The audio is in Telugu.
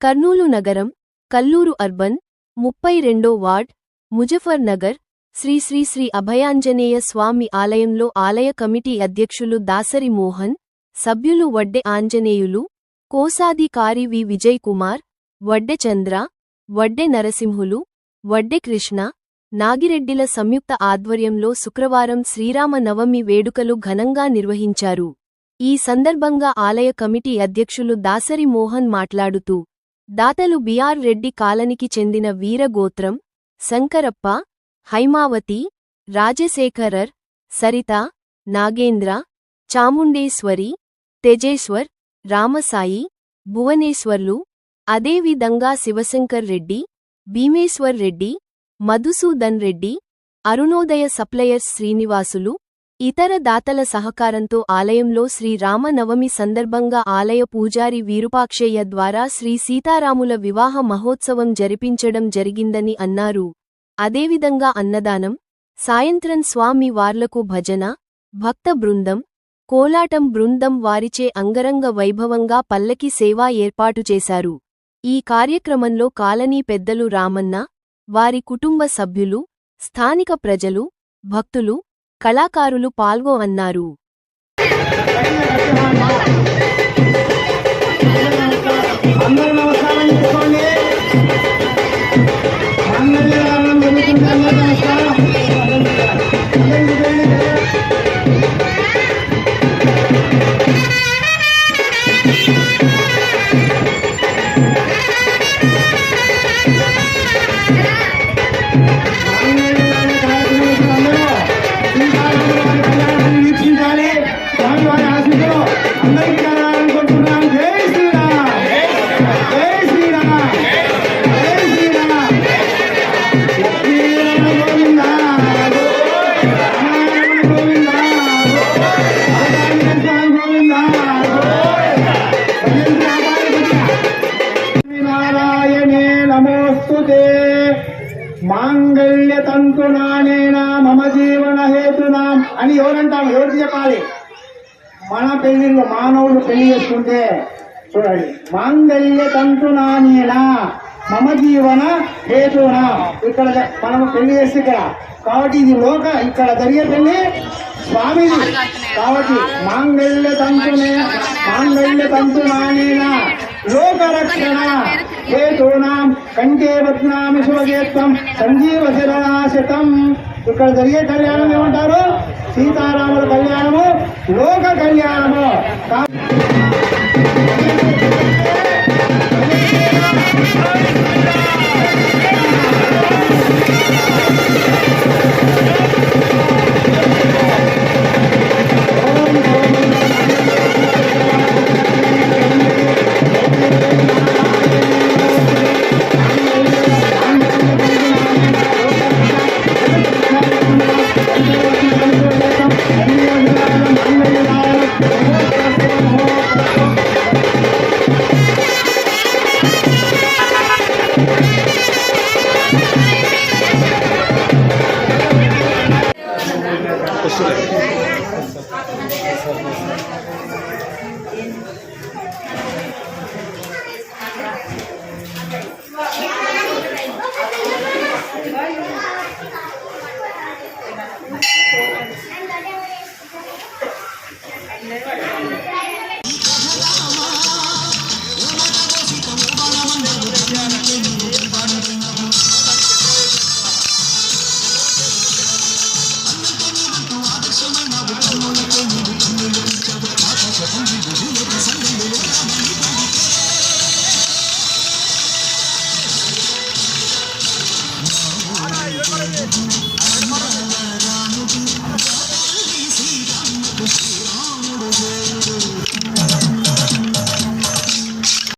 కర్నూలు నగరం, కల్లూరు అర్బన్, 32 వార్డ్, ముజఫర్ నగర్, శ్రీ శ్రీ శ్రీ అభయాంజనేయ స్వామి ఆలయంలో ఆలయ కమిటీ అధ్యక్షులు దాసరి మోహన్, సభ్యులు వడ్డె ఆంజనేయులు, కోశాధికారి వి విజయ్ కుమార్, వడ్డె చంద్ర, వడ్డె నరసింహులు, వడ్డె కృష్ణ, నాగిరెడ్డిల సంయుక్త ఆధ్వర్యంలో శుక్రవారం శ్రీరామ నవమి వేడుకలు ఘనంగా నిర్వహించారు. ఈ సందర్భంగా ఆలయ కమిటీ అధ్యక్షులు దాసరి మోహన్ మాట్లాడుతూ, దాతలు బిఆర్ రెడ్డి కాలనికి చెందిన వీరగోత్రం, శంకరప్ప, హైమావతి, రాజశేఖరర్, సరిత, నాగేంద్ర, చాముండేశ్వరి, తేజేశ్వర్, రామసాయి, భువనేశ్వర్లు, అదేవిధంగా శివశంకర్ రెడ్డి, భీమేశ్వర్ రెడ్డి, మధుసూదన్ రెడ్డి, అరుణోదయ సప్లయర్స్ శ్రీనివాసులు, ఇతర దాతల సహకారంతో ఆలయంలో శ్రీ రామనవమి సందర్భంగా ఆలయ పూజారి వీరుపాక్షయ్య ద్వారా శ్రీ సీతారాముల వివాహ మహోత్సవం జరిపించడం జరిగిందని అన్నారు. అదేవిధంగా అన్నదానం, సాయంత్రం స్వామి వార్లకు భజన, భక్త బృందం, కోలాటం బృందం వారిచే అంగరంగ వైభవంగా పల్లకి సేవ ఏర్పాటు చేశారు. ఈ కార్యక్రమంలో కాలనీ పెద్దలు రామన్న, వారి కుటుంబ సభ్యులు, స్థానిక ప్రజలు, భక్తులు, కళాకారులు పాల్గొన్నారు. మాంగళ్యతంతునానేనా మమ జీవన హేతునాం అని ఎవరంటాం? ఎవరికి చెప్పాలి? మన పెళ్లిళ్ళు మానవులు పెళ్లి చేసుకుంటే చూడండి, మాంగళ్యతంతునానేనా మమ జీవన హేతునా. ఇక్కడ మనము పెళ్లి చేస్తే ఇక్కడ కాబట్టి ఇది ఇక్కడ జరిగే పెళ్లి స్వామిది కాబట్టి మాంగళ్యతంతునానేనా లోకరక్షణ హేతూనాం కంటే బద్నామి శుభగేత్వం సంజీవ శరణాశతం. ఇక్కడ జరిగే కళ్యాణం ఏమంటారు? సీతారాముల కళ్యాణము, లోక కళ్యాణము.